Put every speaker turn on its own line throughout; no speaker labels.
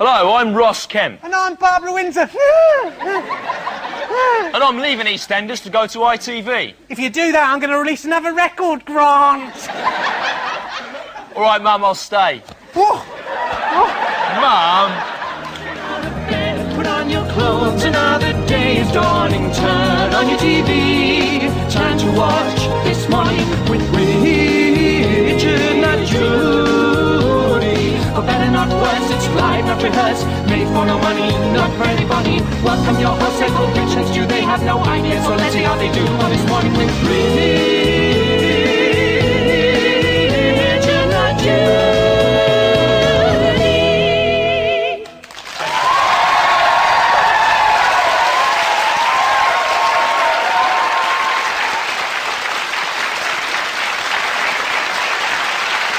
Hello, I'm Ross Kemp.
And I'm Barbara Windsor.
And I'm leaving EastEnders to go to ITV.
If you do that, I'm going to release another record, Grant.
All right, Mum, I'll stay. Mum.
Put on your clothes, another day is dawning. Turn on your TV. Time to watch This Morning with Richard Not Judy. For better, not worse, it's live, not rehearsed. Made for no money, not for anybody. Welcome your hosts, they go pictures, do they have no idea? So let's see how they do on This Morning with Richard Not Judy.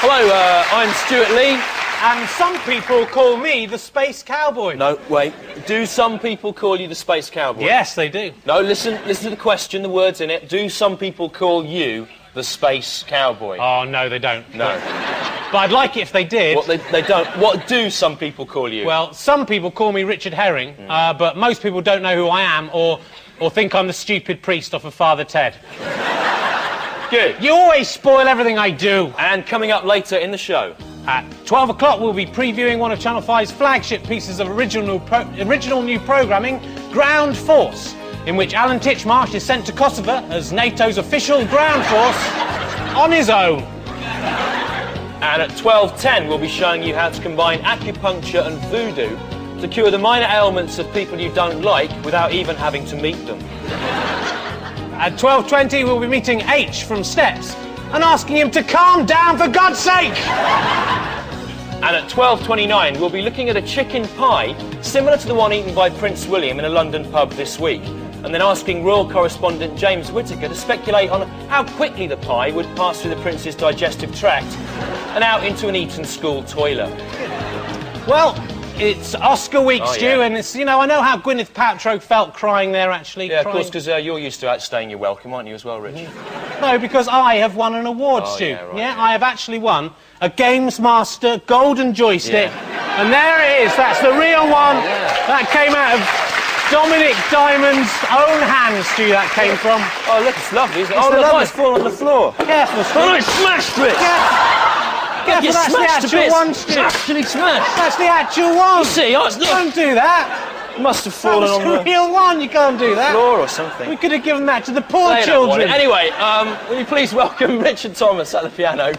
Hello, I'm Stewart Lee.
And some people call me the Space Cowboy.
No, wait. Do some people call you the Space Cowboy?
Yes, they do.
No, listen to the question, the words in it. Do some people call you the Space Cowboy?
Oh, no, they don't.
No.
But I'd like it if they did.
What, they don't. What do some people call you?
Well, some people call me Richard Herring, but most people don't know who I am or think I'm the stupid priest off of Father Ted.
Good.
You always spoil everything I do.
And coming up later in the show.
At 12 o'clock, we'll be previewing one of Channel 5's flagship pieces of original new programming, Ground Force, in which Alan Titchmarsh is sent to Kosovo as NATO's official ground force on his own.
And at 12:10, we'll be showing you how to combine acupuncture and voodoo to cure the minor ailments of people you don't like without even having to meet them.
At 12:20, we'll be meeting H from Steps and asking him to calm down, for God's sake!
And at 12:29, we'll be looking at a chicken pie similar to the one eaten by Prince William in a London pub this week, and then asking royal correspondent James Whittaker to speculate on how quickly the pie would pass through the Prince's digestive tract and out into an Eton school toilet.
Well, it's Oscar week,
Oh,
Stu,
yeah.
and it's, you know, I know how Gwyneth Paltrow felt crying there, actually.
Yeah, of
crying.
course, because you're used to outstaying your welcome, aren't you, as well, Rich?
No, because I have won an award,
Oh,
Stu.
yeah, right.
I have actually won a Games Master Golden Joystick.
Yeah.
And there it is, that's the real one.
Yeah.
That came out of Dominic Diamond's own hands, Stu, that came from.
Oh, look, it's lovely, isn't it?
It's
Oh, look,
lovely.
mine's fallen on the floor.
Careful, Stu.
Oh, it's smashed, Rich!
Careful,
You
that's the
smashed to
actual
bits.
one, Stu.
Actually smashed.
That's the actual one.
You see, oh, it's not...
Don't do that.
It must have
That
fallen
was
on
the
the
real one, you can't do that.
floor or something.
We could have given that to the poor
They don't want
children.
it. Anyway, will you please welcome Richard Thomas at the piano?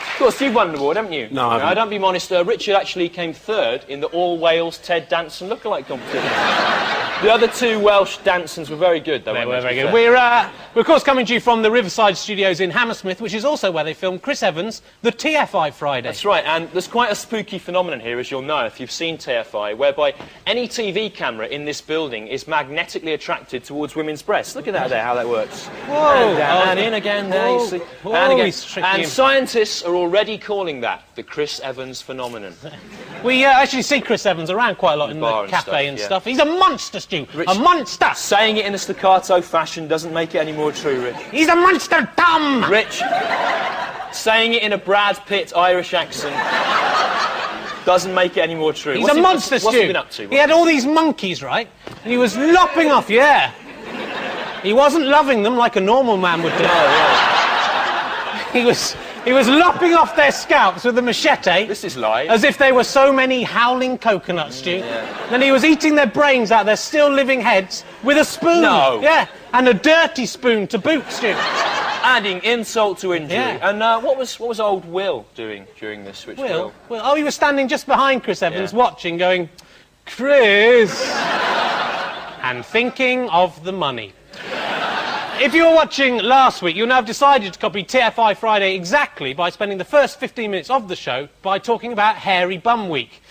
Of course, you've won an award, haven't you?
No, I haven't.
Don't be modest. Richard actually came third in the All Wales Ted Danson lookalike competition. The other two Welsh Dansons were very good, though.
They
weren't
were
they,
very
to be
good.
fair?
We're, of course, coming to you from the Riverside Studios in Hammersmith, which is also where they filmed Chris Evans' The TFI Friday.
That's right, and there's quite a spooky phenomenon here, as you'll know if you've seen TFI, whereby any TV camera in this building is magnetically attracted towards women's breasts. Look at that there, how that works.
Whoa.
And down, and in again, there, you see.
Whoa,
And again.
he's tricky.
And scientists are already calling that the Chris Evans phenomenon.
We actually see Chris Evans around quite a lot in
bar
the
and
cafe
stuff,
and
yeah.
stuff. He's a monster, Stu.
Rich-
A monster.
Saying it in a staccato fashion doesn't make it any more true, Rich.
He's a monster, Tom.
Rich, saying it in a Brad Pitt Irish accent doesn't make it any more true.
He's a monster, Stu.
What's he been up to?
He had all these monkeys, right? And he was lopping off, yeah. He wasn't loving them like a normal man would do. He was lopping off their scalps with a machete.
This is live.
As if they were so many howling coconuts, Stu.
Yeah.
Then he was eating their brains out their still living heads with a spoon.
No.
Yeah, and a dirty spoon to boot, Stu.
Adding insult to injury.
Yeah.
And what was old Will doing during this? Which
Will? Oh, he was standing just behind Chris Evans,
Yeah.
watching, going, Chris, and thinking of the money. If you were watching last week, you'll now have decided to copy TFI Friday exactly by spending the first 15 minutes of the show by talking about Hairy Bum Week.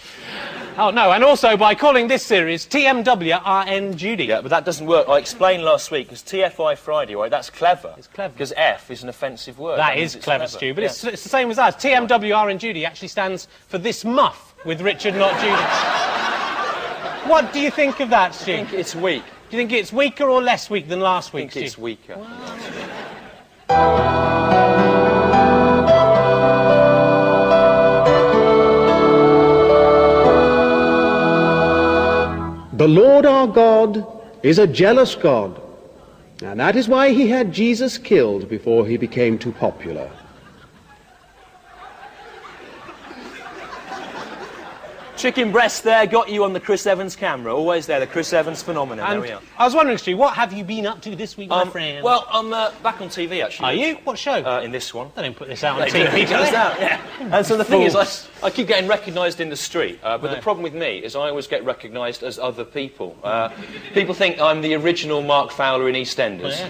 Oh, no, and also by calling this series TMWRN Judy.
Yeah, but that doesn't work. I explained last week, because TFI Friday, right, that's clever.
It's clever.
Because F is an offensive word.
That
means
is
it's
clever, Stu, but
Yeah.
it's the same as ours. TMWRN Judy actually stands for This Muff with Richard Not Judy. What do you think of that, Stu?
I think it's weak.
Do you think it's weaker or less weak than last week,
I think it's
Stu?
weaker.
The Lord our God is a jealous God, and that is why he had Jesus killed before he became too popular.
Chicken breast there, got you on the Chris Evans camera. Always there, the Chris Evans phenomenon. There we are.
I was wondering, Stu, what have you been up to this week, my friend?
Well, I'm back on TV, actually.
Are you? What show?
In this one.
They don't put this out on TV, do they?
Yeah. And so the thing is, I keep getting recognised in the street, but the problem with me is I always get recognised as other people. People think I'm the original Mark Fowler in EastEnders.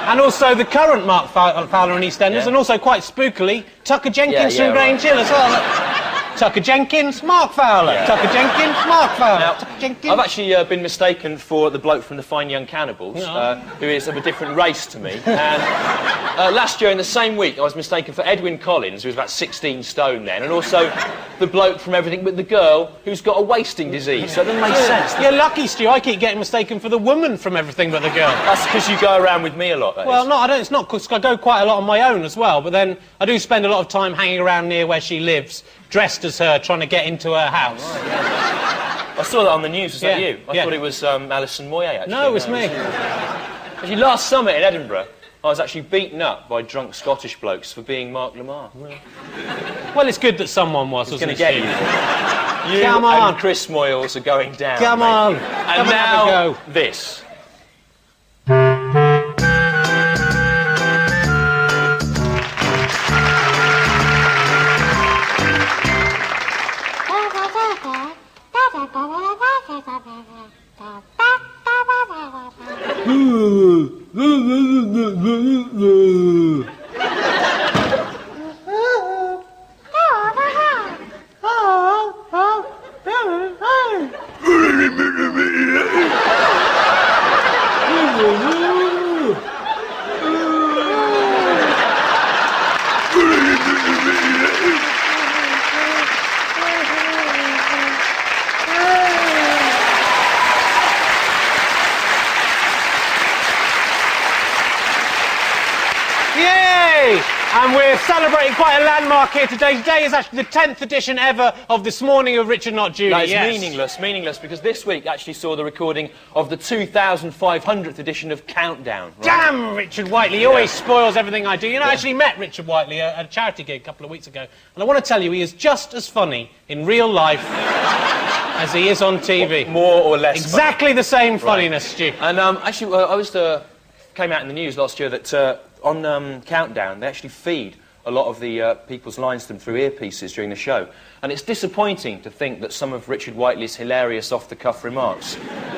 And also the current Mark Fowler in EastEnders, and also quite spookily, Tucker Jenkins from Grange Hill as well. Tucker Jenkins, Mark Fowler. Yeah. Tucker Jenkins, Mark Fowler.
Now,
Tucker Jenkins.
I've actually been mistaken for the bloke from the Fine Young Cannibals, who is of a different race to me. And last year, in the same week, I was mistaken for Edwin Collins, who was about 16 stone then, and also the bloke from Everything But the Girl, who's got a wasting disease. So it doesn't make sense.
You're lucky, Stu. I keep getting mistaken for the woman from Everything But the Girl.
That's because you go around with me a lot,
Well, no, I don't. It's not because I go quite a lot on my own as well, but then I do spend a lot of time hanging around near where she lives, dressed as her, trying to get into her house.
Right, yeah. I saw that on the news. Was that you? I thought it was Alison Moyet, actually.
No, it was me.
Actually, last summer in Edinburgh, I was actually beaten up by drunk Scottish blokes for being Mark Lamar.
Well, it's good that someone was
going to get you. You
Come on.
and Chris Moyles are going down,
Come
mate.
on.
And now, this.
And we're celebrating quite a landmark here today. Today is actually the 10th edition ever of This Morning of Richard Not Judy.
That is meaningless, because this week actually saw the recording of the 2,500th edition of Countdown. Right?
Damn, Richard Whiteley, he always spoils everything I do. You know, I actually met Richard Whiteley at a charity gig a couple of weeks ago, and I want to tell you, he is just as funny in real life as he is on TV.
More or less
exactly
funny.
The same funniness, Stu.
And actually, I was came out in the news last year that on Countdown, they actually feed a lot of the people's lines to them through earpieces during the show. And it's disappointing to think that some of Richard Whiteley's hilarious off-the-cuff remarks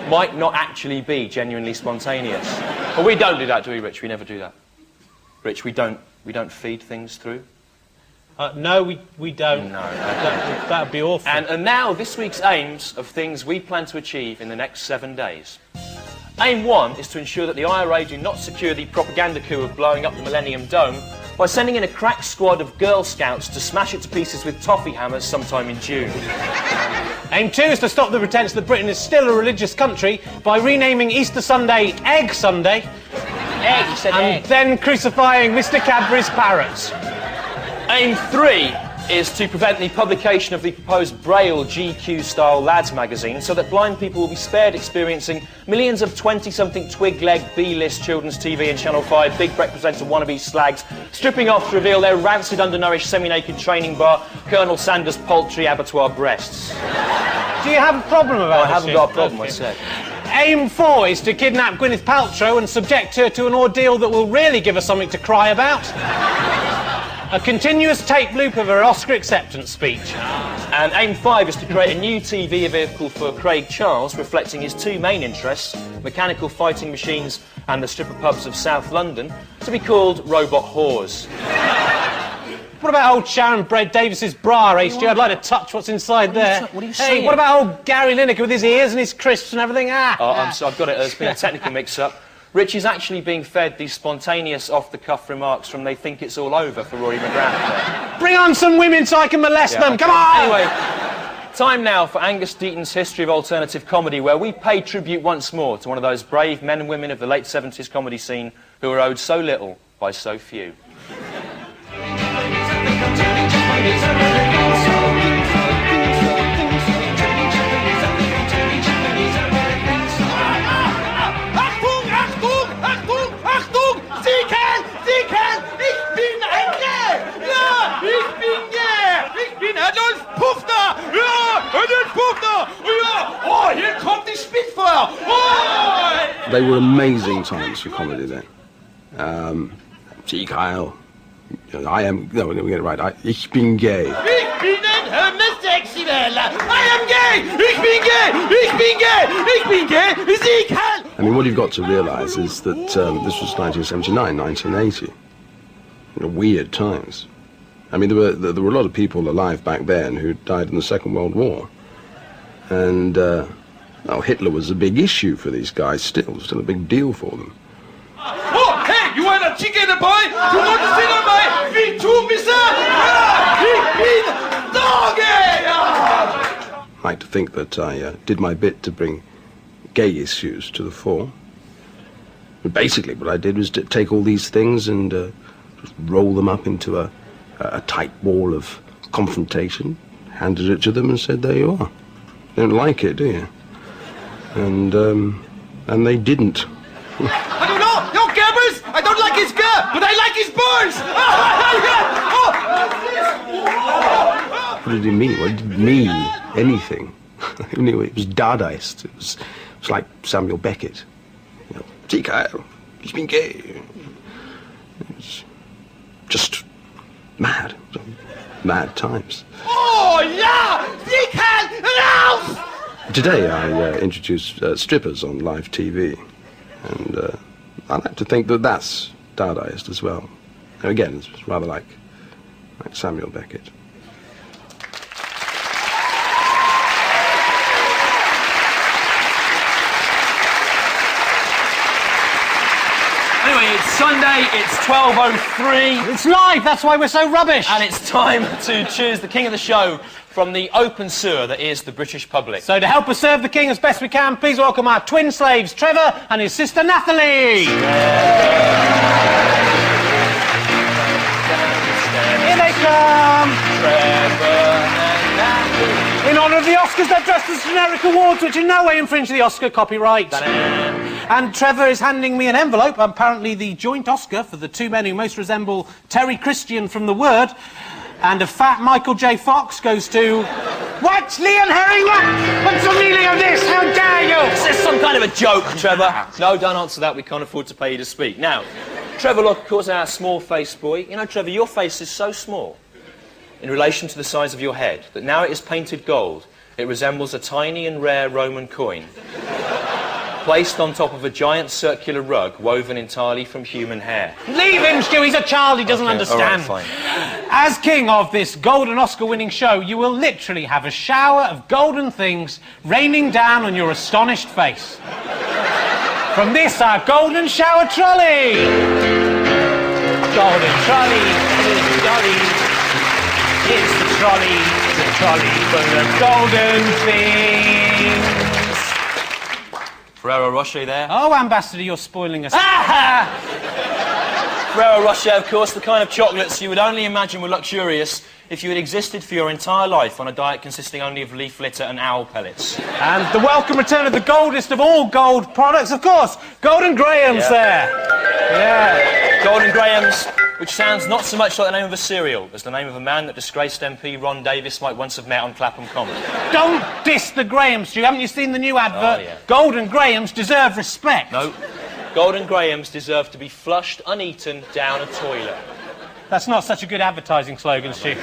might not actually be genuinely spontaneous. But we don't do that, do we, Rich? We never do that. Rich, we don't feed things through?
No, we don't.
No.
That would be awful.
And now, this week's aims of things we plan to achieve in the next 7 days. Aim 1 is to ensure that the IRA do not secure the propaganda coup of blowing up the Millennium Dome by sending in a crack squad of Girl Scouts to smash it to pieces with toffee hammers sometime in June.
Aim 2 is to stop the pretense that Britain is still a religious country by renaming Easter Sunday Egg Sunday.
Egg, you said egg.
And then crucifying Mr. Cadbury's parrots.
Aim 3 is to prevent the publication of the proposed Braille GQ-style lads magazine so that blind people will be spared experiencing millions of 20-something twig-leg B-list children's TV and Channel 5 Big Breakfast presenter wannabe slags stripping off to reveal their rancid, undernourished, semi-naked training bar Colonel Sanders poultry abattoir breasts.
Do you have a problem about
I haven't got a problem, I said.
Aim 4 is to kidnap Gwyneth Paltrow and subject her to an ordeal that will really give her something to cry about. A continuous tape loop of her Oscar acceptance speech.
And Aim 5 is to create a new TV vehicle for Craig Charles, reflecting his two main interests, mechanical fighting machines and the stripper pubs of South London, to be called Robot Whores.
What about old Sharon Davis's bra, Stu? I'd like to touch what's inside there.
What are you saying?
Hey, what about old Gary Lineker with his ears and his crisps and everything?
I've got it. There's been a technical mix-up. Rich is actually being fed these spontaneous off-the-cuff remarks from They Think It's All Over for Rory McGrath.
Bring on some women so I can molest them, come on!
Anyway, Time now for Angus Deaton's History of Alternative Comedy, where we pay tribute once more to one of those brave men and women of the late 70s comedy scene who were owed so little by so few.
They were amazing times for comedy then. Sieg Heil. I am... No, we get it right. Ich bin gay.
Ich bin ein Homosexueller. I am gay. Ich bin gay. Ich bin gay. Ich bin gay. Sieg Heil.
I mean, what you've got to realise is that this was 1979, 1980. Weird times. I mean, there were a lot of people alive back then who died in the Second World War. And, Hitler was a big issue for these guys still a big deal for them.
Oh, hey, you want a chicken boy? You want to sit on my feet too, mister? Ich bin doggy!
I like to think that I did my bit to bring gay issues to the fore. But basically, what I did was to take all these things and just roll them up into a tight wall of confrontation, handed it to them and said, there you are. You don't like it, do you? And they didn't.
I don't know, no Gabbers! I don't like his girl, but I like his boys!
What did he mean? Well, it didn't mean anything. He knew it was Dadaist. It was like Samuel Beckett. Sieg Heil, he's been gay. It was just mad. Mad times.
Oh, yeah! Sieg Heil, raus!
Today I introduce strippers on live TV, and I like to think that that's Dadaist as well. And again, it's rather like Samuel Beckett.
Anyway, it's Sunday, it's 12:03.
It's live, that's why we're so rubbish.
And it's time to choose the king of the show from the open sewer that is the British public.
So to help us serve the king as best we can, please welcome our twin slaves, Trevor and his sister Nathalie. Here they come.
Trevor and Nathalie.
In honour of the Oscars, they're dressed as generic awards, which in no way infringe the Oscar copyright. And Trevor is handing me an envelope, apparently the joint Oscar for the two men who most resemble Terry Christian from The Word. And a fat Michael J. Fox goes to... What? Lee and Harry, what? What's the meaning of this? How dare you?
Is this some kind of a joke, Trevor? No, don't answer that. We can't afford to pay you to speak. Now, Trevor, look, of course, our small-faced boy. You know, Trevor, your face is so small in relation to the size of your head that now it is painted gold. It resembles a tiny and rare Roman coin placed on top of a giant circular rug woven entirely from human hair.
Leave him, Stu. He's a child. He doesn't understand.
All right, fine.
As king of this golden Oscar-winning show, you will literally have a shower of golden things raining down on your astonished face. From this, our golden shower trolley. Golden trolley, trolley. It's the trolley for the golden things.
Ferrero Rocher there.
Oh, Ambassador, you're spoiling us.
Ferrero Rocher, of course, the kind of chocolates you would only imagine were luxurious if you had existed for your entire life on a diet consisting only of leaf litter and owl pellets.
And the welcome return of the goldest of all gold products, of course, Golden Graham's there. Yeah.
Golden Graham's, which sounds not so much like the name of a cereal as the name of a man that disgraced MP Ron Davis might once have met on Clapham Common.
Don't diss the Grahams, Stu. Haven't you seen the new advert?
Oh, yeah.
Golden Grahams deserve respect.
No. Golden Grahams deserve to be flushed uneaten down a toilet.
That's not such a good advertising slogan, Stu.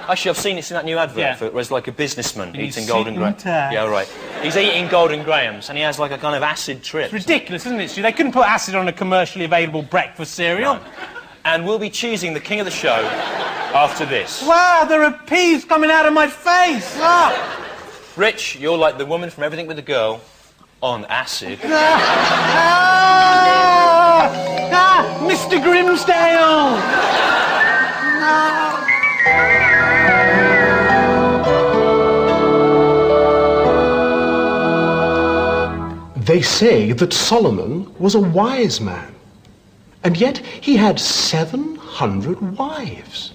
Actually, I've seen that new advert
Yeah.
for it, where it's like a businessman
He's
eating Golden Grahams. Yeah, right. He's eating Golden Grahams, and he has like a kind of acid trip.
It's ridiculous, isn't it, Stu? They couldn't put acid on a commercially available breakfast cereal.
No. And we'll be choosing the king of the show after this.
Wow, there are peas coming out of my face. Ah.
Rich, you're like the woman from Everything with the Girl on acid.
Mr. Grimsdale!
They say that Solomon was a wise man, and yet he had 700 wives.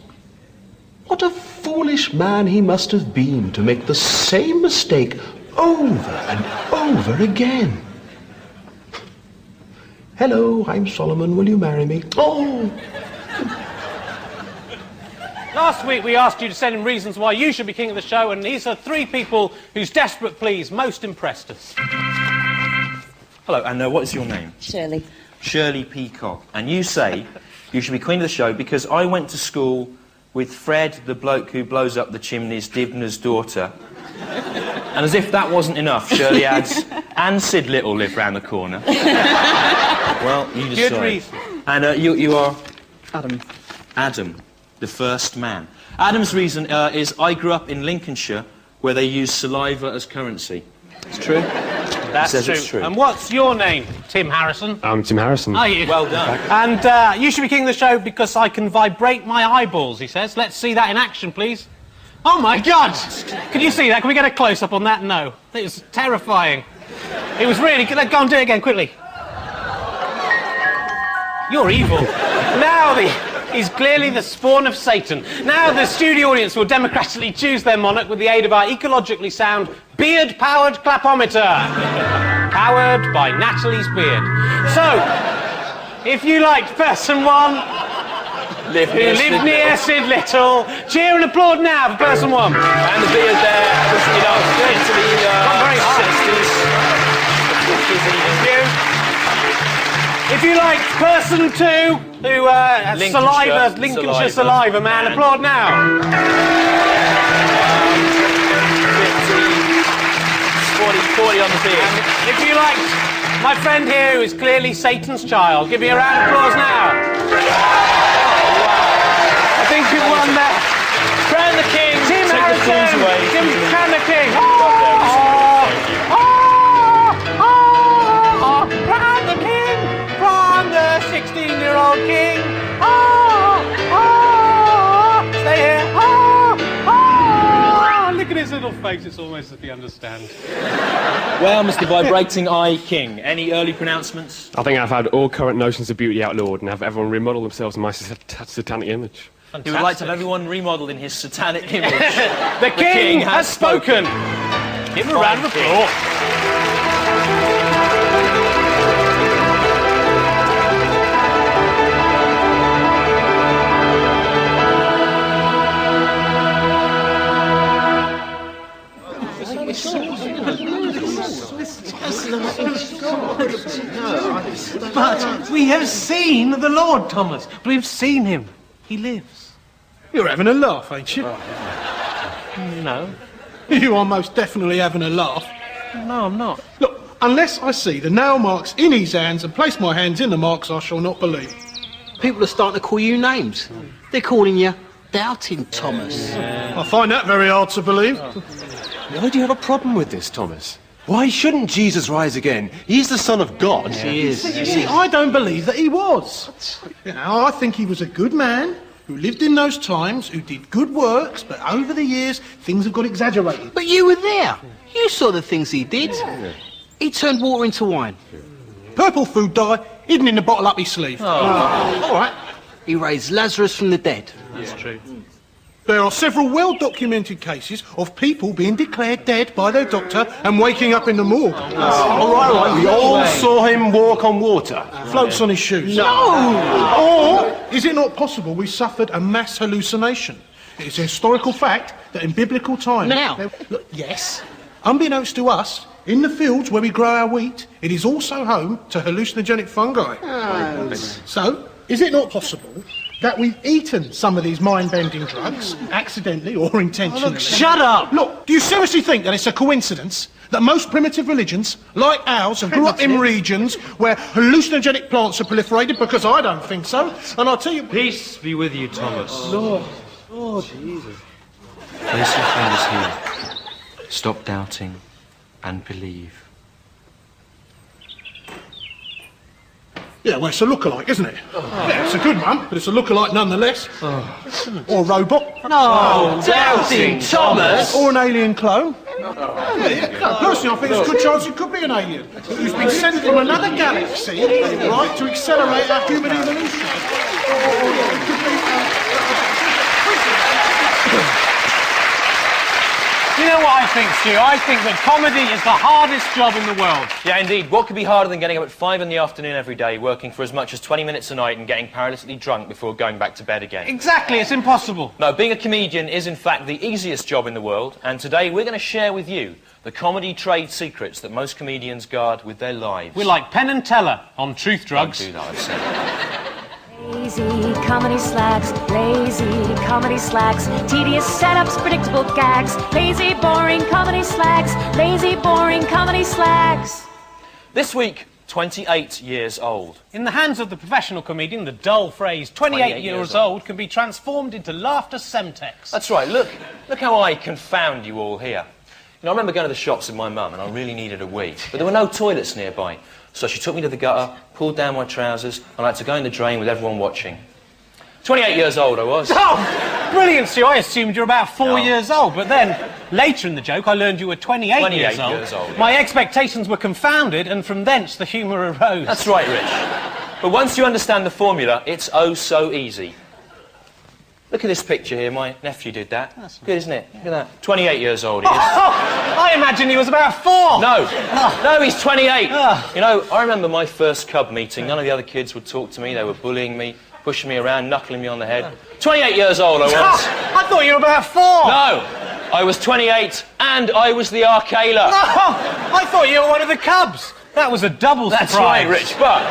What a foolish man he must have been to make the same mistake over and over again. Hello, I'm Solomon. Will you marry me? Oh!
Last week we asked you to send in reasons why you should be king of the show, and these are 3 people whose desperate pleas most impressed us.
Hello, and what is your name?
Shirley.
Shirley Peacock. And you say you should be queen of the show because I went to school with Fred, the bloke who blows up the chimneys, Dibner's daughter. And as if that wasn't enough, Shirley adds, and Sid Little live round the corner. Well, you decide.
Good reason.
And you are?
Adam.
Adam, the first man. Adam's reason is I grew up in Lincolnshire where they use saliva as currency. It's true?
That's
says
true.
it's true.
And what's your name, Tim Harrison?
I'm Tim Harrison.
Are you?
Well done.
And you should be king of the show because I can vibrate my eyeballs, he says. Let's see that in action, please. Oh, my God! Can you see that? Can we get a close-up on that? No. It was terrifying. It was really... Go on, do it again, quickly. You're evil. Now he's clearly the spawn of Satan. Now the studio audience will democratically choose their monarch with the aid of our ecologically sound beard-powered clapometer. Powered by Natalie's beard. So, if you liked person 1... who lived near Sid Little. Cheer and applaud now for person 1.
And the beard there, you know, into the 60s.
If you liked person 2, who has Lincolnshire saliva man, applaud now.
40 on the beard.
And if you liked my friend here, who is clearly Satan's child, give me a round of applause now. I think you won that.
Crown the king.
Tim
Take the
Harrison.
thorns away.
Crown the king. Crown the king from the 16-year-old king. Stay here. Look at his little face. It's almost as if he understands.
Well, Mr. Vibrating Eye King, any early pronouncements?
I think I've had all current notions of beauty outlawed and have everyone remodel themselves in my satanic image.
Fantastic. He would like to have everyone remodelled in his satanic image.
The king has spoken. Give him a round of applause.
But we have seen the Lord, Thomas. We've seen him. He lives.
You're having a laugh, ain't you?
No.
You are most definitely having a laugh.
No, I'm not.
Look, unless I see the nail marks in his hands and place my hands in the marks, I shall not believe.
People are starting to call you names. They're calling you Doubting Thomas.
I find that very hard to believe.
Why do you have a problem with this, Thomas? Why shouldn't Jesus rise again? He's the Son of God.
He is.
You see, I don't believe that he was. You know, I think he was a good man who lived in those times, who did good works, but over the years, things have got exaggerated.
But you were there. You saw the things he did. He turned water into wine.
Purple food dye hidden in the bottle up his sleeve. All right.
He raised Lazarus from the dead.
That's true.
There are several well-documented cases of people being declared dead by their doctor and waking up in the morgue.
All right. We all saw him walk on water.
Floats on his shoes.
No!
Or is it not possible we suffered a mass hallucination? It's a historical fact that in biblical times...
Now?
Look, yes. Unbeknownst to us, in the fields where we grow our wheat, it is also home to hallucinogenic fungi.
Oh.
So, is it not possible that we've eaten some of these mind-bending drugs, accidentally or intentionally?
Look, shut up!
Look, do you seriously think that it's a coincidence that most primitive religions, like ours, have grew up in regions where hallucinogenic plants are proliferated? Because I don't think so. And I'll tell you...
Peace be with you, Thomas.
Lord. Oh, Jesus.
Place your fingers here. Stop doubting and believe.
Yeah, well, it's a lookalike, isn't it? Yeah, it's a good one, but it's a lookalike nonetheless. Or a robot.
No, Doubting Thomas!
Or an alien clone. Personally, I think there's a good chance it could be an alien who's been sent from another galaxy, right, to accelerate our human evolution. Or it could be...
You know what I think, Stu? I think that comedy is the hardest job in the world.
Yeah, indeed. What could be harder than getting up at 5 in the afternoon every day, working for as much as 20 minutes a night and getting paralytically drunk before going back to bed again?
Exactly, it's impossible.
No, being a comedian is in fact the easiest job in the world, and today we're going to share with you the comedy trade secrets that most comedians guard with their lives.
We're like Penn and Teller on Truth Drugs.
Don't do that, I've said.
Lazy comedy slacks, lazy comedy slacks, tedious setups, predictable gags, lazy boring comedy slacks, lazy boring comedy slacks.
This week, 28 years old.
In the hands of the professional comedian, the dull phrase 28 years old can be transformed into laughter semtex.
That's right, look how I confound you all here. You know, I remember going to the shops with my mum and I really needed a wee, but there were no toilets nearby. So she took me to the gutter, pulled down my trousers, and I had to go in the drain with everyone watching. 28 years old I was.
Oh, brilliant, Stu. I assumed you were about 4 years old, but then, later in the joke, I learned you were 28 years old.
Yeah.
My expectations were confounded, and from thence the humour arose.
That's right, Rich. But once you understand the formula, it's oh so easy. Look at this picture here, my nephew did that. That's good, isn't it? Look at that. 28 years old he is.
I imagined he was about 4.
No, he's 28. You know, I remember my first cub meeting. None of the other kids would talk to me. They were bullying me, pushing me around, knuckling me on the head. 28 years old I was.
I thought you were about 4.
No, I was 28 and I was the Arcala.
No, I thought you were one of the cubs. That was a double surprise.
That's right, Rich, but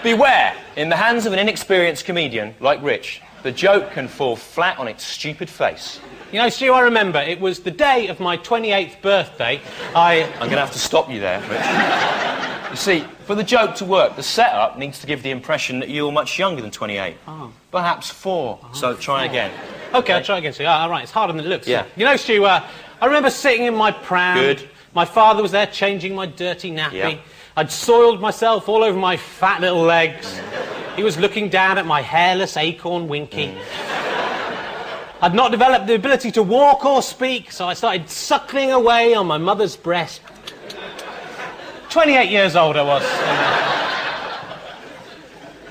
beware. In the hands of an inexperienced comedian like Rich, the joke can fall flat on its stupid face.
You know, Stu, I remember, it was the day of my 28th birthday.
I'm going to have to stop you there, Rich. You see, for the joke to work, the setup needs to give the impression that you're much younger than 28.
Oh.
Perhaps 4. So try again.
OK, I'll try again, Stu. All right, it's harder than it looks.
Yeah.
You know, Stu, I remember sitting in my pram.
Good.
My father was there changing my dirty nappy.
Yeah.
I'd soiled myself all over my fat little legs. He was looking down at my hairless acorn Winky. I'd not developed the ability to walk or speak, so I started suckling away on my mother's breast. 28 years old I was.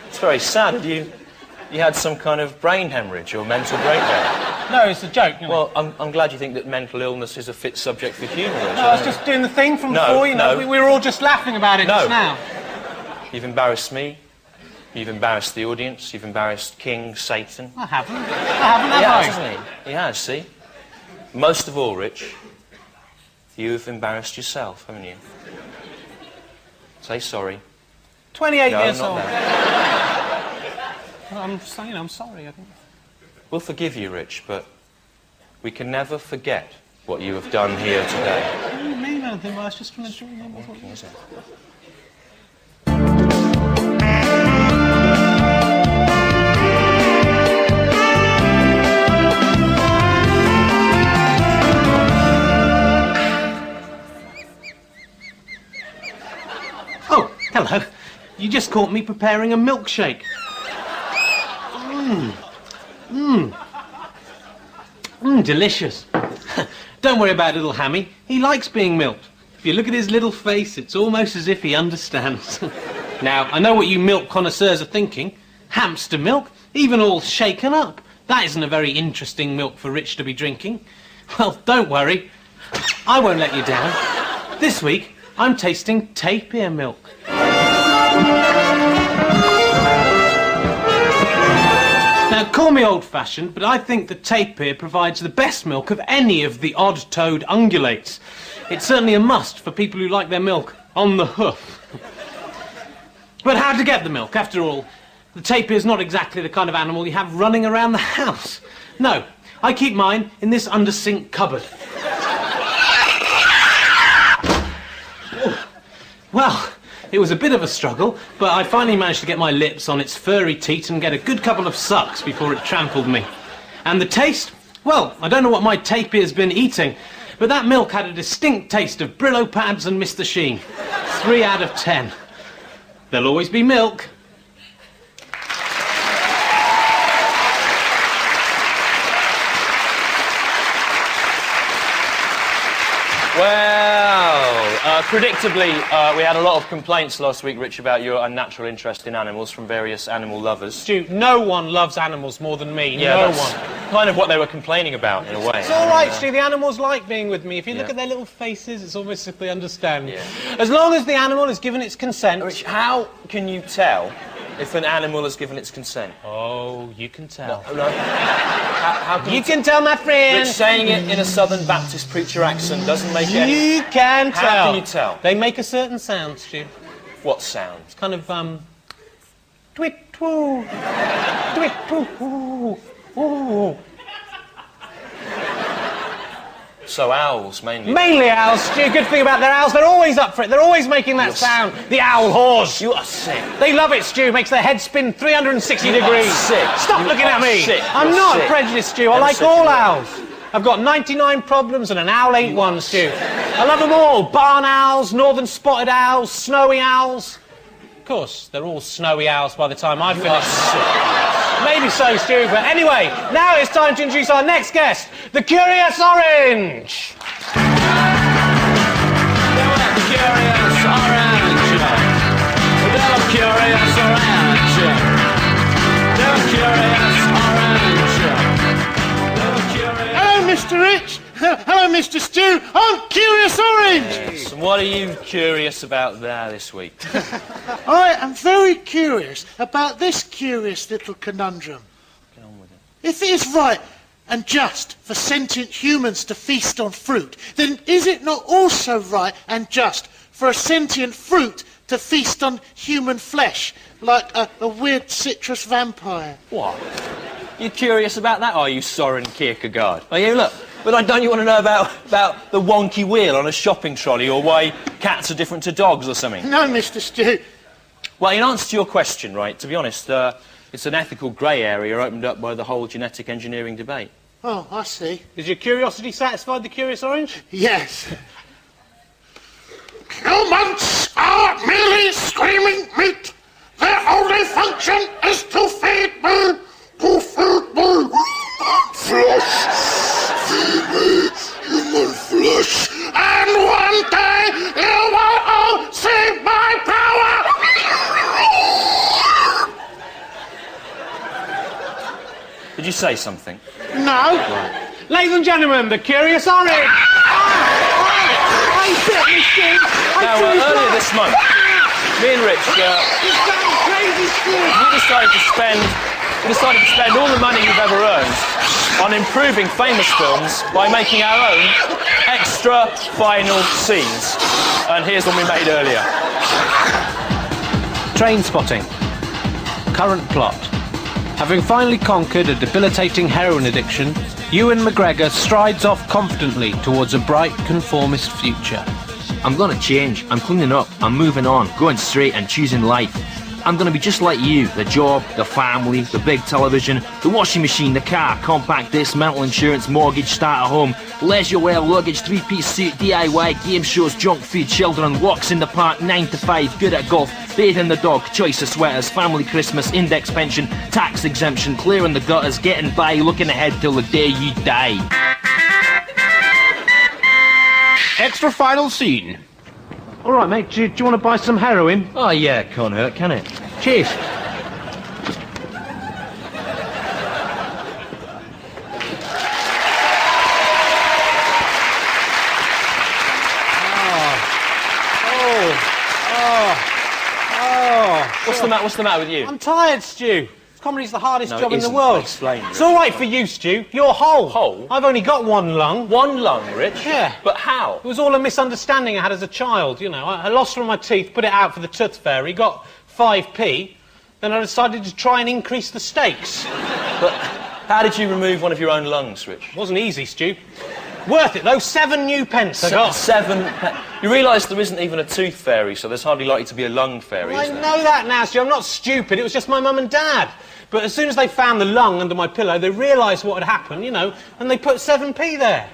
It's very sad. Have you had some kind of brain hemorrhage or mental breakdown?
No, it's a joke. You know.
Well, I'm glad you think that mental illness is a fit subject for humour.
No, I was just doing the thing from before, you know. We were all just laughing about it just now.
You've embarrassed me. You've embarrassed the audience. You've embarrassed King Satan.
I haven't, have I?
Hasn't he? He has, see? Most of all, Rich, you've embarrassed yourself, haven't you? Say sorry.
28 years
not
old.
that.
I'm saying I'm sorry, I think.
We'll forgive you, Rich, but we can never forget what you have done here today.
I didn't mean anything, I was just trying to join in. Oh, hello. You just caught me preparing a milkshake. Delicious. Don't worry about little Hammy. He likes being milked. If you look at his little face, it's almost as if he understands. Now, I know what you milk connoisseurs are thinking. Hamster milk, even all shaken up. That isn't a very interesting milk for Rich to be drinking. Well, don't worry. I won't let you down. This week, I'm tasting tapir milk. Now, call me old-fashioned, but I think that tapir provides the best milk of any of the odd-toed ungulates. It's certainly a must for people who like their milk on the hoof. But how to get the milk? After all, the tapir is not exactly the kind of animal you have running around the house. No, I keep mine in this under-sink cupboard. Well, it was a bit of a struggle, but I finally managed to get my lips on its furry teat and get a good couple of sucks before it trampled me. And the taste? Well, I don't know what my tapir's been eating, but that milk had a distinct taste of Brillo pads and Mr. Sheen. 3 out of 10. There'll always be milk.
Predictably, we had a lot of complaints last week, Rich, about your unnatural interest in animals from various animal lovers.
Stu, no one loves animals more than me.
Yeah,
no
that's
one.
kind of what they were complaining about, in a way.
It's all right, Stu. The animals like being with me. If you look at their little faces, it's almost as they understand. Yeah. As long as the animal has given its consent...
Rich, how can you tell if an animal has given its consent?
Oh, you can tell.
No. How can
you can tell, my friend.
Rich, saying it in a Southern Baptist preacher accent doesn't make it...
You can tell.
How can you tell?
They make a certain sound, Stu.
What sound?
It's kind of, twit-twoo. Twit-twoo. Ooh.
So owls, mainly.
Mainly owls, Stu. Good thing about their owls, they're always up for it. They're always making that sound. The owl whores.
You are sick.
They love it, Stu. Makes their head spin 360 degrees.
Sick.
Stop looking at me.
Sick.
I'm
You're
not
sick.
prejudiced, Stu. I like all owls. I've got 99 problems and an owl ain't one, Stu. I love them all. Barn owls, northern spotted owls, snowy owls. Of course, they're all snowy owls by the time I finish. Maybe so, Stu, but anyway, now it's time to introduce our next guest, the Curious Orange.
Hello, Mr. Rich. Hello, Mr. Stew. I'm Curious Orange.
Yes. And what are you curious about there this week?
I am very curious about this curious little conundrum.
Get on with it.
If it is right and just for sentient humans to feast on fruit, then is it not also right and just for a sentient fruit to feast on human flesh, like a weird citrus vampire?
What? You curious about that, are you, Soren Kierkegaard? Are you? Look, but don't you want to know about the wonky wheel on a shopping trolley, or why cats are different to dogs or something?
No, Mr. Stew.
Well, in answer to your question, right, to be honest, it's an ethical grey area opened up by the whole genetic engineering debate.
Oh, I see.
Is your curiosity satisfied, the Curious Orange?
Yes. Humans are merely screaming meat. Their only function is to feed me. To feed me flesh. Feed me human flesh. And one day you will all see my power.
Did you say something?
No.
Right.
Ladies and gentlemen, the Curious Orange! I bet you, Stu.
Now, earlier this month, me and Rich, we decided to spend all the money we've ever earned on improving famous films by making our own extra final scenes. And here's one we made earlier.
Trainspotting. Current plot. Having finally conquered a debilitating heroin addiction, Ewan McGregor strides off confidently towards a bright, conformist future.
I'm gonna change, I'm cleaning up, I'm moving on, going straight and choosing life. I'm gonna be just like you, the job, the family, the big television, the washing machine, the car, compact disc, mental insurance, mortgage, starter home, leisure wear, luggage, three-piece suit, DIY, game shows, junk food, children, walks in the park, 9 to 5, good at golf, bathing the dog, choice of sweaters, family Christmas, index pension, tax exemption, clearing the gutters, getting by, looking ahead till the day you die.
Extra final scene.
All right, mate, do you want to buy some heroin?
Oh, yeah, can't hurt, can it?
Cheers.
What's the matter with you?
I'm tired, Stu. Comedy's the hardest job in the
isn't.
world.
Explain, Rich.
It's all right for you, Stu. You're whole.
Whole?
I've only got one lung.
One lung, Rich?
Yeah.
But how?
It was all a misunderstanding I had as a child, you know. I lost one of my teeth, put it out for the tooth fairy, got 5p, then I decided to try and increase the stakes.
But how did you remove one of your own lungs, Rich?
It wasn't easy, Stu. Worth it, though. 7 new pence I got.
7 You realise there isn't even a tooth fairy, so there's hardly likely to be a lung fairy,
Well,
is there?
I know that now, Stu. I'm not stupid. It was just my mum and dad. But as soon as they found the lung under my pillow, they realised what had happened, you know, and they put 7p there.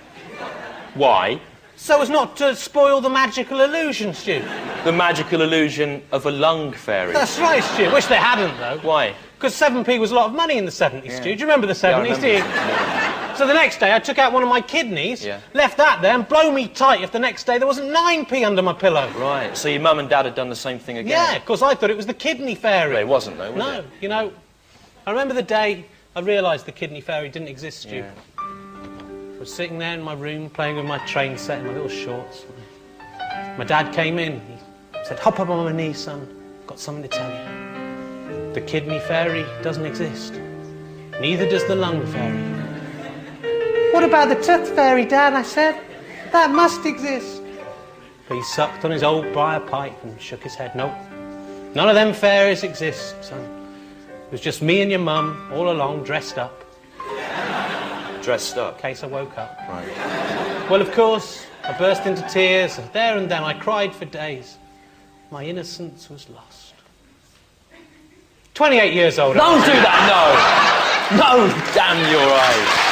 Why?
So as not to spoil the magical illusion, Stu.
The magical illusion of a lung fairy.
That's right, Stu. Wish they hadn't, though.
Why?
Because 7p was a lot of money in the 70s, Stu. Do you remember the 70s, do you? So the next day, I took out one of my kidneys, left that there, and blow me tight if the next day there wasn't 9p under my pillow.
Right, so your mum and dad had done the same thing again?
Yeah, because I thought it was the kidney fairy.
Well, it wasn't, though, was it?
No, you know, I remember the day I realised the kidney fairy didn't exist, Stu.
Yeah.
I was sitting there in my room, playing with my train set in my little shorts. My dad came in, he said, hop up on my knee, son, got something to tell you. The kidney fairy doesn't exist. Neither does the lung fairy. What about the tooth fairy, Dad? I said. That must exist. But he sucked on his old briar pipe and shook his head. Nope. None of them fairies exist, son. It was just me and your mum, all along, dressed up.
Dressed up?
In case I woke up.
Right.
Well, of course, I burst into tears, and there and then I cried for days. My innocence was lost. 28 years old.
Don't do that, no! No, damn your eyes.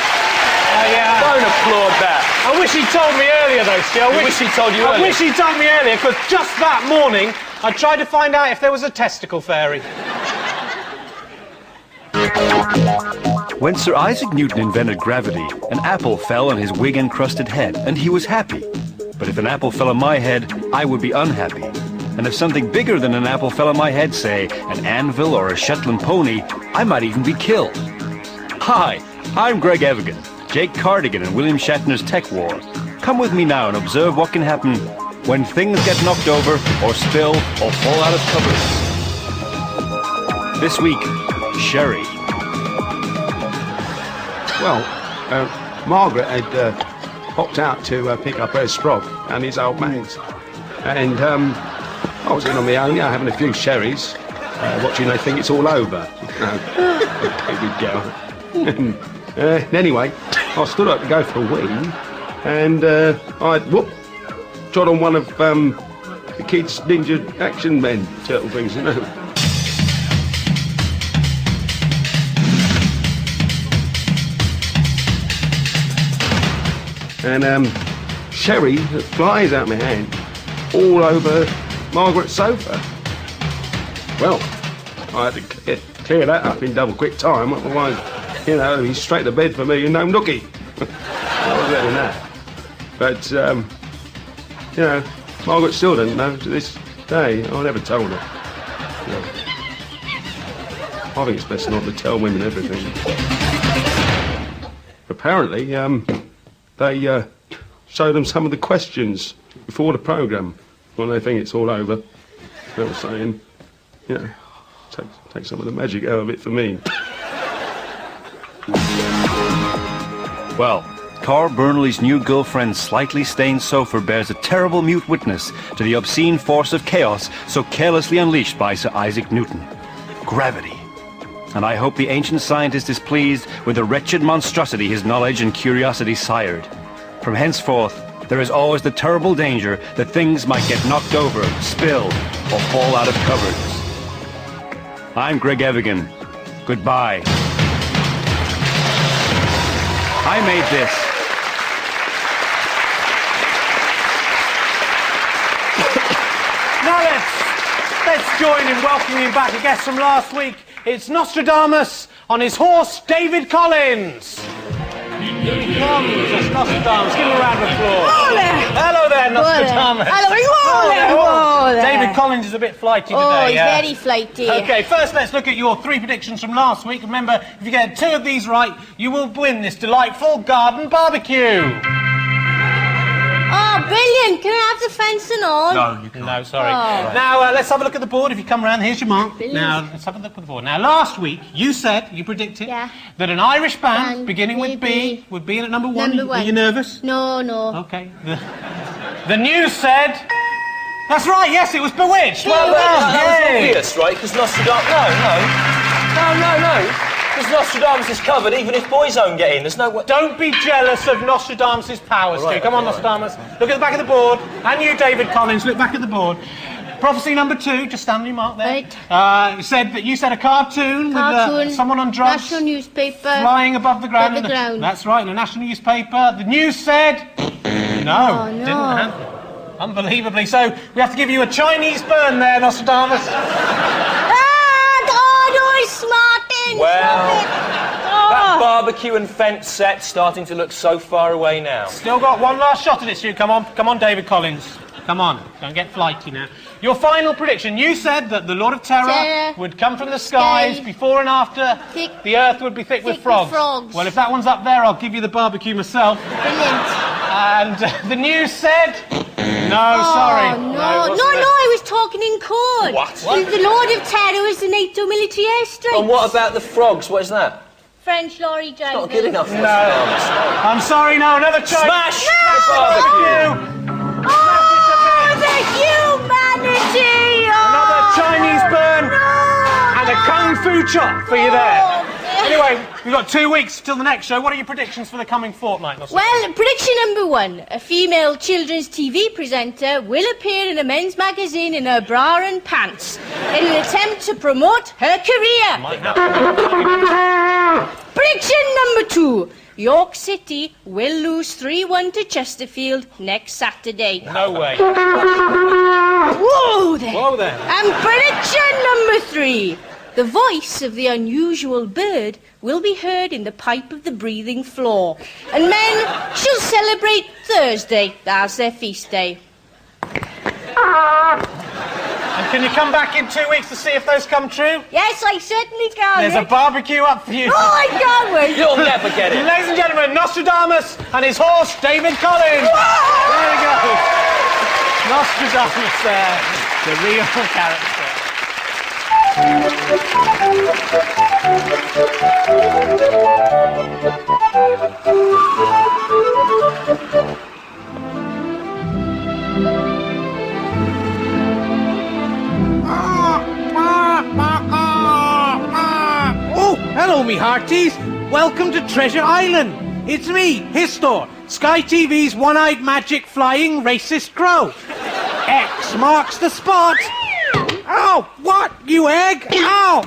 Don't applaud that.
I wish he told me earlier, though, Stu.
I wish he told you earlier.
I wish he told me earlier, because just that morning, I tried to find out if there was a testicle fairy.
When Sir Isaac Newton invented gravity, an apple fell on his wig-encrusted head, and he was happy. But if an apple fell on my head, I would be unhappy. And if something bigger than an apple fell on my head, say, an anvil or a Shetland pony, I might even be killed. Hi, I'm Greg Evigan, Jake Cardigan and William Shatner's Tech War. Come with me now and observe what can happen when things get knocked over, or spill, or fall out of cupboards. This week, Sherry.
Well, Margaret had popped out to pick up her sprog and his old man's. And I was in on my own, having a few sherries, watching They Think It's All Over. Anyway, I stood up to go for a wee, and I trod on one of the kids' Ninja Action Men turtle things, you know. And sherry flies out my hand all over Margaret's sofa. Well, I had to clear that up in double quick time, otherwise, you know, he's straight to bed for me and no nookie. I was letting that. But, you know, Margaret still doesn't know to this day. I never told her. You know, I think it's best not to tell women everything. Apparently, they showed them some of the questions before the programme when they think it's all over. They were saying, you know, take some of the magic out of it for me.
Well, Carl Burnley's new girlfriend's slightly stained sofa bears a terrible mute witness to the obscene force of chaos so carelessly unleashed by Sir Isaac Newton. Gravity. And I hope the ancient scientist is pleased with the wretched monstrosity his knowledge and curiosity sired. From henceforth, there is always the terrible danger that things might get knocked over, spill, or fall out of cupboards. I'm Greg Evigan. Goodbye. I made this.
Now let's join in welcoming back a guest from last week. It's Nostradamus on his horse, David Collins. Here he comes, it's Nostradamus. Give him a round of applause. Hello there, Nostradamus.
Hello there.
David Collins is a bit flighty today.
Oh, he's very flighty.
Okay, first let's look at your 3 predictions from last week. Remember, if you get 2 of these right, you will win this delightful garden barbecue.
Oh, brilliant. Can I have the fencing on?
No, you can't. No, sorry.
Oh.
Now, let's have a look at the board. If you come round, here's your mark.
Brilliant.
Now, let's have a look at the board. Now, last week, you predicted that an Irish band beginning with B would be in at number 1.
Number 1.
Are you nervous?
No.
Okay. The news said... That's right, yes, it was Bewitched.
Well, that was
Yay.
obvious, right? Because Nostradamus... No. Because Nostradamus is covered, even if Boyzone get in. There's no way...
Don't be jealous of Nostradamus' powers,
Right,
Stu. Come on, Nostradamus. Look at the back of the board. And you, David Collins, look back at the board. Prophecy number 2, just stand on your mark there.
Right.
You said a cartoon with someone on drugs.
National newspaper.
Flying above the ground.
Above the ground.
That's right, in a national newspaper. The news said... No,
Oh, no.
didn't happen. Unbelievably. So, we have to give you a Chinese burn there, Nostradamus.
Ah, oh, no, it's smarting.
Well, that barbecue and fence set starting to look so far away now.
Still got one last shot at it, Stu. Come on, David Collins. Come on, don't get flighty now. Your final prediction. You said that the Lord of Terror would come from the skies before and after the earth would be thick with frogs. Well, if that one's up there, I'll give you the barbecue myself.
Brilliant.
And the news said... No, sorry.
No, I was talking in code.
What?
The Lord of Terror is the NATO military airstrike.
And what about the frogs? What is that?
French lorry drivers.
Not good enough.
No. I'm sorry, no, another Chinese...
Smash! Barbecue!
The humanity!
Another Chinese burn and a kung fu chop for you there. Anyway, we've got 2 weeks till the next show. What are your predictions for the coming fortnight?
Well, prediction number 1. A female children's TV presenter will appear in a men's magazine in her bra and pants in an attempt to promote her career. Prediction number 2. York City will lose 3-1 to Chesterfield next Saturday.
No way.
Whoa there.
Whoa there.
And prediction number 3. The voice of the unusual bird will be heard in the pipe of the breathing floor, and men shall celebrate Thursday as their feast day.
And can you come back in 2 weeks to see if those come true?
Yes, I certainly can.
There's a barbecue up for you.
Oh, I can't wait.
You'll never get it.
Ladies and gentlemen, Nostradamus and his horse, David Collins. There we go. Nostradamus there, the real character.
Oh, hello, me hearties. Welcome to Treasure Island. It's me, Histor, Sky TV's one-eyed magic flying racist crow. X marks the spot. Ow! What, you egg? Ow!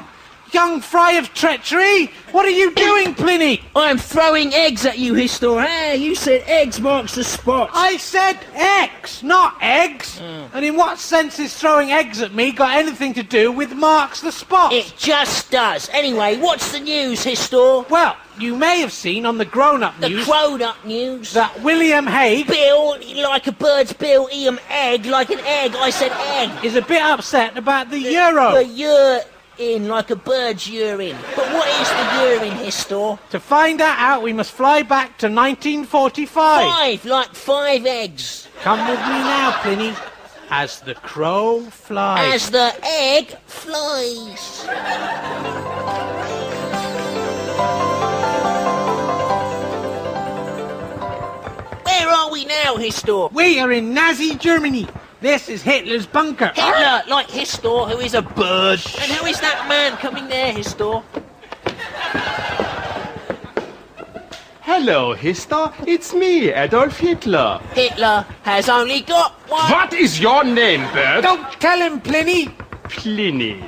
Young fry of treachery! What are you doing, Pliny?
I'm throwing eggs at you, Histor. Hey, you said eggs marks the spot.
I said X, not eggs. And in what sense is throwing eggs at me got anything to do with marks the spot?
It just does. Anyway, what's the news, Histor?
Well, you may have seen on the grown-up news...
The grown-up news?
That William Hague...
Bill, like a bird's bill, egg, like an egg. I said egg.
...is a bit upset about the euro.
The urine, like a bird's urine. But what is the urine, Histor?
To find that out, we must fly back to 1945.
Like 5 eggs.
Come with me now, Pliny. As the crow flies.
As the egg flies. Where are we now, Histor?
We are in Nazi Germany. This is Hitler's bunker.
Hitler, like Histor, who is a bird. And who is that man coming there, Histor?
Hello, Histor. It's me, Adolf Hitler.
Hitler has only got one.
What is your name, bird?
Don't tell him, Pliny.
Pliny.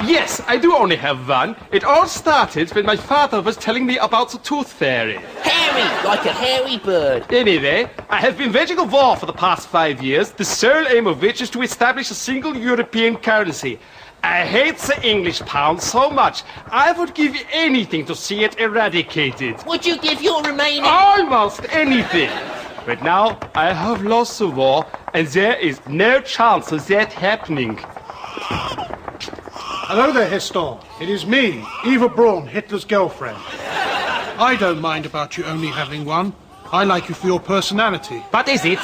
Yes, I do only have one. It all started when my father was telling me about the tooth fairy.
Hairy, like a hairy bird.
Anyway, I have been waging a war for the past 5 years, the sole aim of which is to establish a single European currency. I hate the English pound so much. I would give anything to see it eradicated.
Would you give your remaining...
Almost anything. But now I have lost the war, and there is no chance of that happening.
Hello there, Histor. It is me, Eva Braun, Hitler's girlfriend. I don't mind about you only having one. I like you for your personality.
What is it?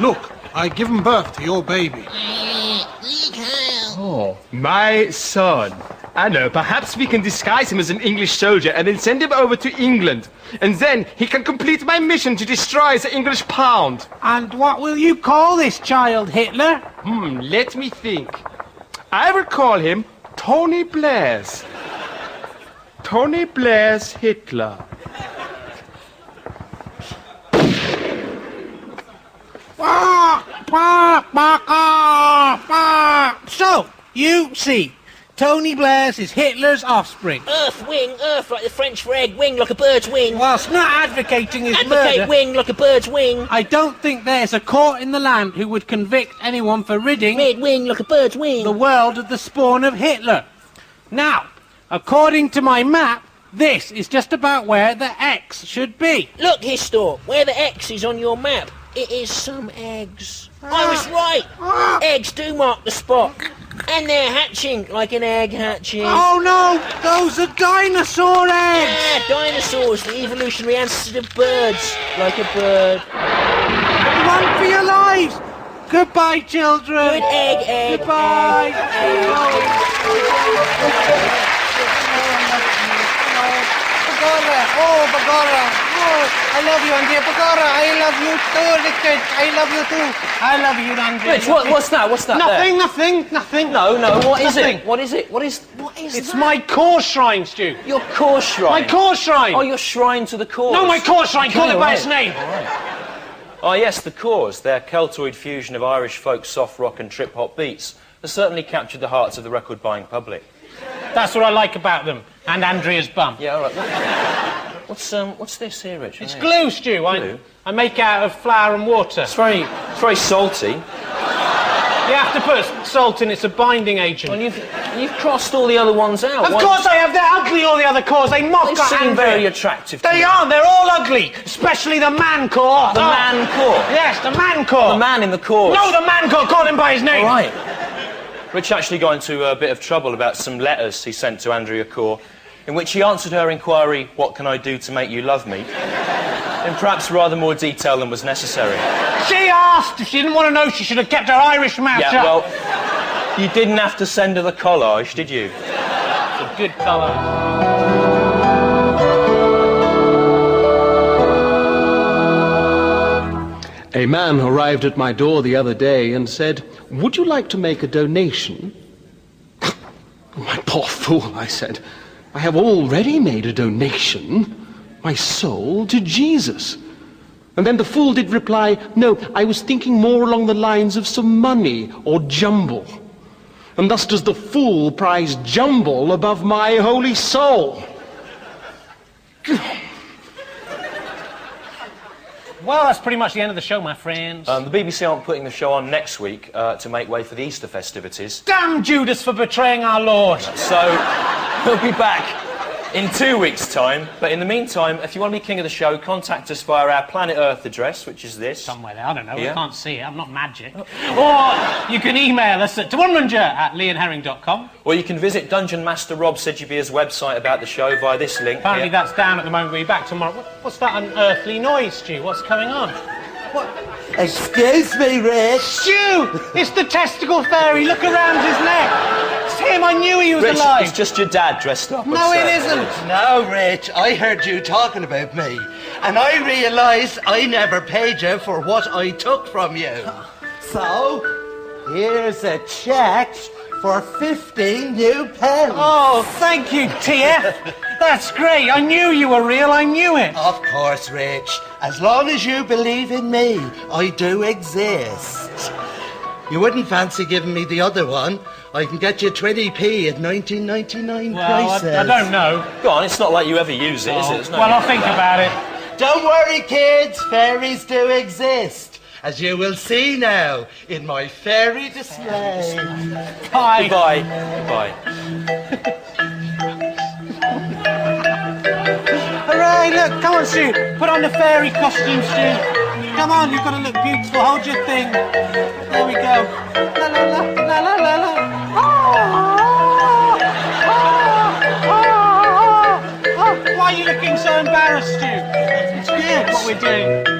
Look, I've given birth to your baby.
Oh, my son. I know, perhaps we can disguise him as an English soldier and then send him over to England. And then he can complete my mission to destroy the English pound.
And what will you call this child, Hitler?
Let me think. I will call him Tony Blair's. Tony Blair's Hitler.
So, you see, Tony Blair's is Hitler's offspring.
Earth, like the French for egg, wing like a bird's wing.
Whilst not advocating his
Advocate
murder...
wing like a bird's wing.
I don't think there's a court in the land who would convict anyone for ridding...
Red wing like a bird's wing.
...the world of the spawn of Hitler. Now, according to my map, This is just about where the X should be.
Look, Histor, where the X is on your map, it is some eggs. I was right. Eggs do mark the spot. And they're hatching like an egg hatches.
Oh no, those are dinosaur eggs!
Yeah, dinosaurs, the evolutionary ancestors of birds, like a bird.
Run for your lives! Goodbye, children!
Good egg.
Goodbye! Bagora! Oh, I love you, Andrea. Bagora, I love you too, Richard. I love you too. I love you, Andrea.
Rich, what's that? What's that
Nothing.
No, what is
Nothing.
it? What is it? What is
It's
that?
my cause shrine, Stu.
Your cause shrine?
My cause shrine.
Oh, your shrine to the cause?
No, my cause shrine. Call it by
right.
its name.
All right. Oh, yes, the cause. Their Celtoid fusion of Irish folk soft rock and trip-hop beats has certainly captured the hearts of the record-buying public.
That's what I like about them. And Andrea's bum.
Yeah, all right. What's this here, Rich?
It's glue, Stu.
Glue?
I make out of flour and water.
It's very salty.
You have to put salt in. It's a binding agent.
Well, you've crossed all the other ones out.
Of course I have. They're ugly, all the other cores. They mock
They seem
Andrea.
very attractive to
They
me.
aren't. They're all ugly. Especially the man core.
The man core?
Yes, the man core.
The man in the cause?
No, the man core. Call him by his name.
All right. Rich actually got into a bit of trouble about some letters he sent to Andrea Core, in which he answered her inquiry, "What can I do to make you love me?" in perhaps rather more detail than was necessary.
She asked. If she didn't want to know, she should have kept her Irish mouth shut.
Yeah, well, you didn't have to send her the collage, did you?
It's a good colour.
A man arrived at my door the other day and said, "Would you like to make a donation?" My poor fool, I said. I have already made a donation, my soul to Jesus. And then the fool did reply, "No, I was thinking more along the lines of some money or jumble. And thus does the fool prize jumble above my holy soul."
Well, that's pretty much the end of the show, my friends.
The BBC aren't putting the show on next week to make way for the Easter festivities.
Damn Judas for betraying our Lord.
So, we'll be back in 2 weeks' time. But in the meantime, if you want to be king of the show, contact us via our Planet Earth address, which is this.
Somewhere there, I don't know,
Yeah.
I can't see it, I'm not magic. Or you can email us at toonranger@leonherring.com.
Or you can visit Dungeon Master Rob Sedgebeer's website about the show via this link.
Apparently
here.
that's down at the moment, we'll be back tomorrow. What's that unearthly noise, Stu? What's going on? What?
Excuse me, Rich.
Stu! It's the testicle fairy, look around his neck. It's him, I knew he was
Rich,
alive.
it's just your dad dressed up.
No, it isn't.
No, Rich, I heard you talking about me, and I realised I never paid you for what I took from you. So, here's a cheque for 15 new pence.
Oh, thank you, TF. That's great. I knew you were real. I knew it.
Of course, Rich. As long as you believe in me, I do exist. You wouldn't fancy giving me the other one? I can get you 20p at 19.99 prices.
I don't know.
Go on, it's not like you ever use it, is it? It's not
Well, I'll think about it.
Don't worry, kids. Fairies do exist, as you will see now in my fairy display.
Bye.
Goodbye. Goodbye.
Hooray, look, come on, Stu. Put on the fairy costume, Stu. Come on, you've got to look beautiful. Hold your thing. There we go. La la la, la la la la. Why are you looking so embarrassed, Stu? It's good what we're doing.